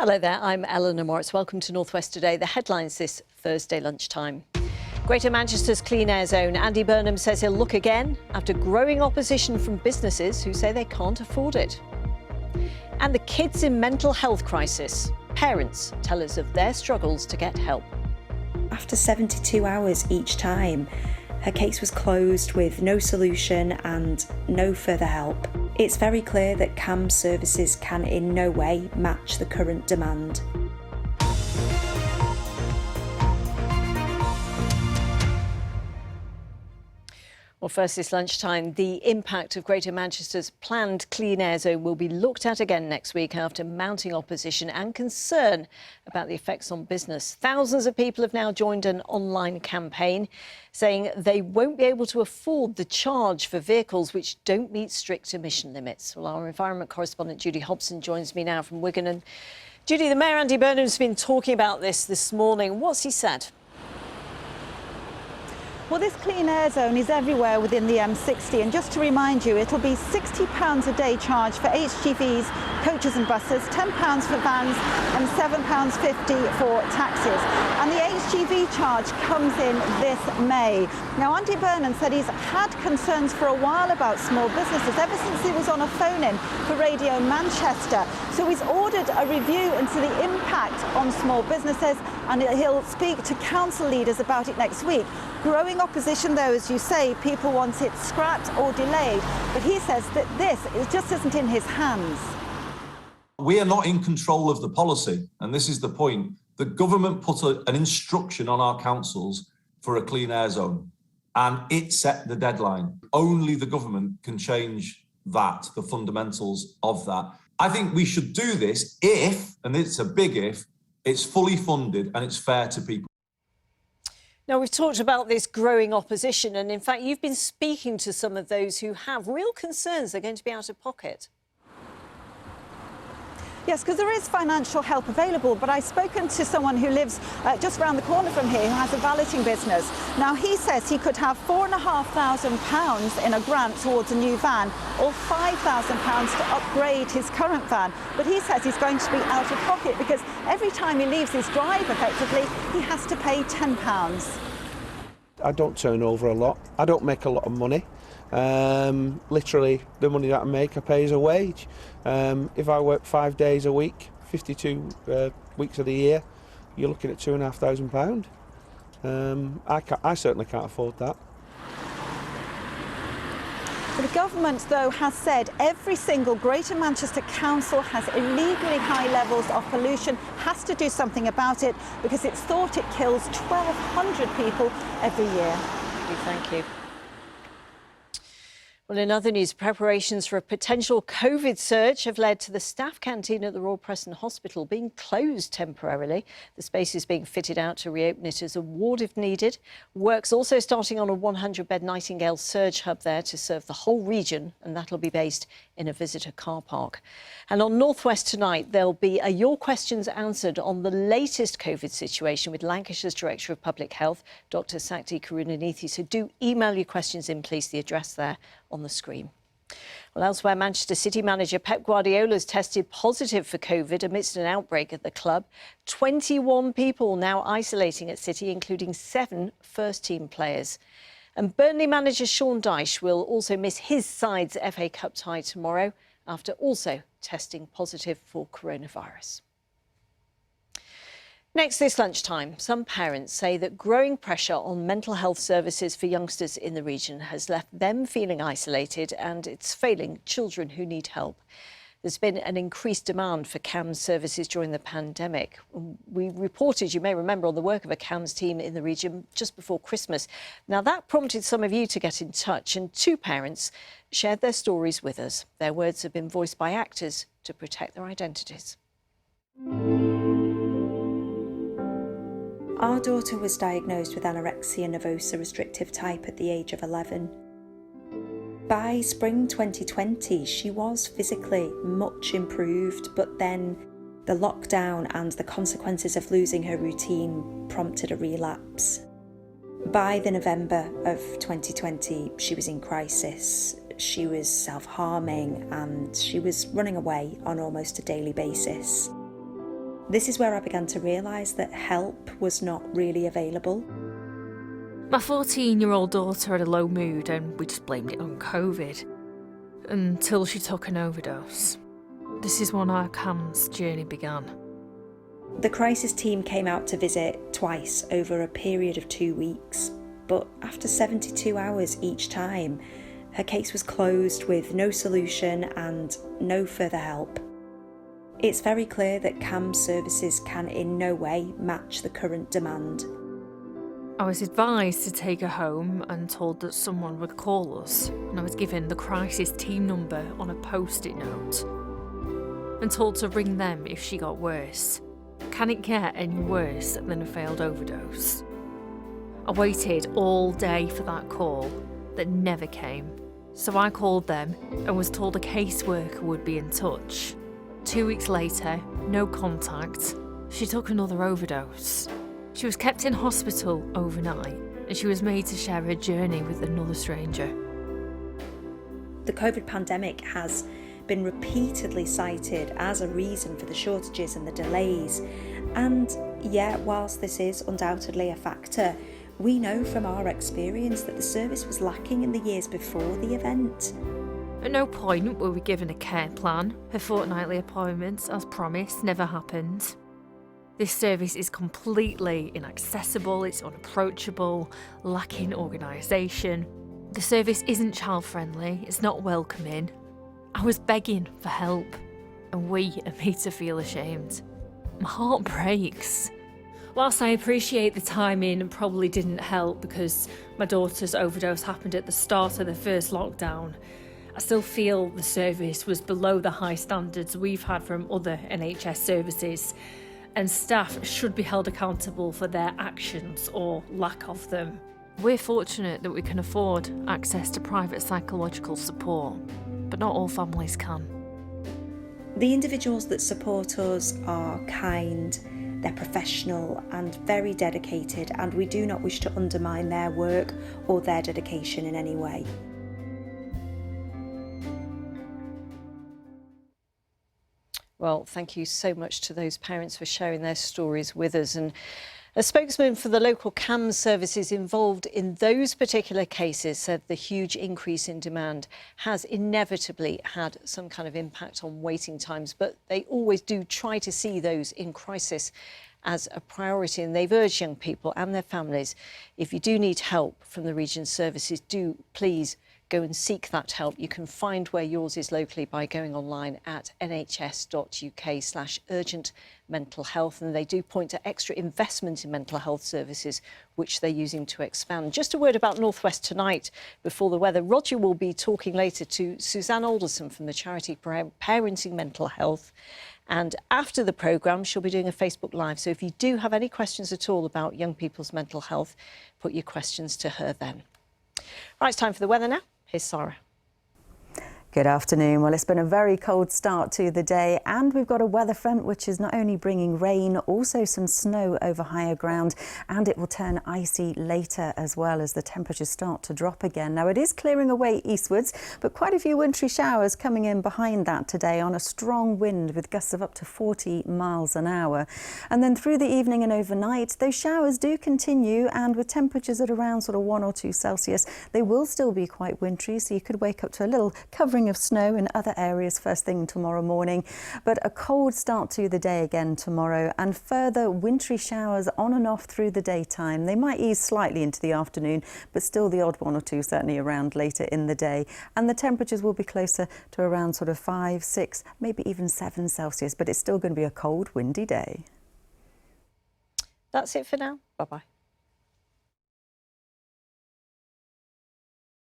Hello there, I'm Eleanor Moritz. Welcome to North West Today. The headlines this Thursday lunchtime. Greater Manchester's clean air zone. Andy Burnham says he'll look again after growing opposition from businesses who say they can't afford it. And the kids in mental health crisis. Parents tell us of their struggles to get help. After 72 hours each time, her case was closed with no solution and no further help. It's very clear that CAMS services can in no way match the current demand. Well, first this lunchtime, the impact of Greater Manchester's planned clean air zone will be looked at again next week after mounting opposition and concern about the effects on business. Thousands of people have now joined an online campaign saying they won't be able to afford the charge for vehicles which don't meet strict emission limits. Well, our environment correspondent Judy Hobson joins me now from Wigan. And Judy, the Mayor Andy Burnham has been talking about this morning. What's he said? Well, this clean air zone is everywhere within the M60, and just to remind you, it'll be £60 a day charge for HGVs, coaches and buses, £10 for vans and £7.50 for taxis. And the HGV charge comes in this May. Now, Andy Burnham said he's had concerns for a while about small businesses, ever since he was on a phone-in for Radio Manchester. So he's ordered a review into the impact on small businesses, and he'll speak to council leaders about it next week. Growing opposition, though, as you say, people want it scrapped or delayed. But he says that it just isn't in his hands. We are not in control of the policy, and this is the point. The government put an instruction on our councils for a clean air zone, and it set the deadline. Only the government can change that, the fundamentals of that. I think we should do this if, and it's a big if, it's fully funded and it's fair to people. Now, we've talked about this growing opposition, and in fact, you've been speaking to some of those who have real concerns they're going to be out of pocket. Yes, because there is financial help available, but I've spoken to someone who lives just around the corner from here who has a valeting business. Now, he says he could have £4,500 in a grant towards a new van or £5,000 to upgrade his current van. But he says he's going to be out of pocket because every time he leaves his drive, effectively, he has to pay £10. I don't turn over a lot. I don't make a lot of money. Literally, the money that I make, I pay as a wage. If I work 5 days a week, 52 weeks of the year, you're looking at £2,500. I certainly can't afford that. The government, though, has said every single Greater Manchester council has illegally high levels of pollution, has to do something about it because it's thought it kills 1,200 people every year. Thank you. Well, in other news, preparations for a potential COVID surge have led to the staff canteen at the Royal Preston Hospital being closed temporarily. The space is being fitted out to reopen it as a ward if needed. Work's also starting on a 100-bed Nightingale surge hub there to serve the whole region, and that'll be based in a visitor car park. And on North West tonight, there'll be your questions answered on the latest COVID situation with Lancashire's Director of Public Health, Dr. Sakti Karunanidhi. So do email your questions in, please, the address there on the screen. Well, elsewhere, Manchester City manager Pep Guardiola's tested positive for COVID amidst an outbreak at the club. 21 people now isolating at City, including 7 first-team players. And Burnley manager Sean Dyche will also miss his side's FA Cup tie tomorrow after also testing positive for coronavirus. Next this lunchtime, some parents say that growing pressure on mental health services for youngsters in the region has left them feeling isolated and it's failing children who need help. There's been an increased demand for CAMS services during the pandemic. We reported, you may remember, on the work of a CAMS team in the region just before Christmas. Now, that prompted some of you to get in touch, and 2 parents shared their stories with us. Their words have been voiced by actors to protect their identities. Our daughter was diagnosed with anorexia nervosa restrictive type at the age of 11. By spring 2020, she was physically much improved, but then the lockdown and the consequences of losing her routine prompted a relapse. By the November of 2020, she was in crisis. She was self-harming and she was running away on almost a daily basis. This is where I began to realise that help was not really available. My 14-year-old daughter had a low mood and we just blamed it on COVID. Until she took an overdose. This is when our CAMS journey began. The crisis team came out to visit twice over a period of 2 weeks, but after 72 hours each time, her case was closed with no solution and no further help. It's very clear that CAMS services can in no way match the current demand. I was advised to take her home and told that someone would call us, and I was given the crisis team number on a post-it note and told to ring them if she got worse. Can it get any worse than a failed overdose? I waited all day for that call that never came, so I called them and was told a caseworker would be in touch. 2 weeks later, no contact. She took another overdose. She was kept in hospital overnight and she was made to share her journey with another stranger. The COVID pandemic has been repeatedly cited as a reason for the shortages and the delays. And yet, whilst this is undoubtedly a factor, we know from our experience that the service was lacking in the years before the event. At no point were we given a care plan. Her fortnightly appointments, as promised, never happened. This service is completely inaccessible, it's unapproachable, lacking organisation. The service isn't child-friendly, it's not welcoming. I was begging for help, and we are made to feel ashamed. My heart breaks. Whilst I appreciate the timing and probably didn't help because my daughter's overdose happened at the start of the first lockdown, I still feel the service was below the high standards we've had from other NHS services, and staff should be held accountable for their actions or lack of them. We're fortunate that we can afford access to private psychological support, but not all families can. The individuals that support us are kind, they're professional and very dedicated, and we do not wish to undermine their work or their dedication in any way. Well, thank you so much to those parents for sharing their stories with us. And a spokesman for the local CAMS services involved in those particular cases said the huge increase in demand has inevitably had some kind of impact on waiting times, but they always do try to see those in crisis as a priority, and they've urged young people and their families, if you do need help from the region's services, do please go and seek that help. You can find where yours is locally by going online at nhs.uk/urgent mental health. And they do point to extra investment in mental health services, which they're using to expand. Just a word about North West tonight before the weather. Roger will be talking later to Suzanne Alderson from the charity Parenting Mental Health. And after the programme, she'll be doing a Facebook Live. So if you do have any questions at all about young people's mental health, put your questions to her then. Right, it's time for the weather now. Here's Sarah. Good afternoon. Well, it's been a very cold start to the day, and we've got a weather front which is not only bringing rain, also some snow over higher ground, and it will turn icy later as well as the temperatures start to drop again. Now, it is clearing away eastwards, but quite a few wintry showers coming in behind that today on a strong wind with gusts of up to 40 miles an hour. And then through the evening and overnight, those showers do continue, and with temperatures at around sort of 1 or 2 Celsius, they will still be quite wintry, so you could wake up to a little covering of snow in other areas first thing tomorrow morning, but a cold start to the day again tomorrow, and further wintry showers on and off through the daytime. They might ease slightly into the afternoon, but still the odd 1 or 2 certainly around later in the day, and the temperatures will be closer to around sort of 5, 6, maybe even 7 Celsius, but it's still going to be a cold, windy day. That's it for now. Bye-bye.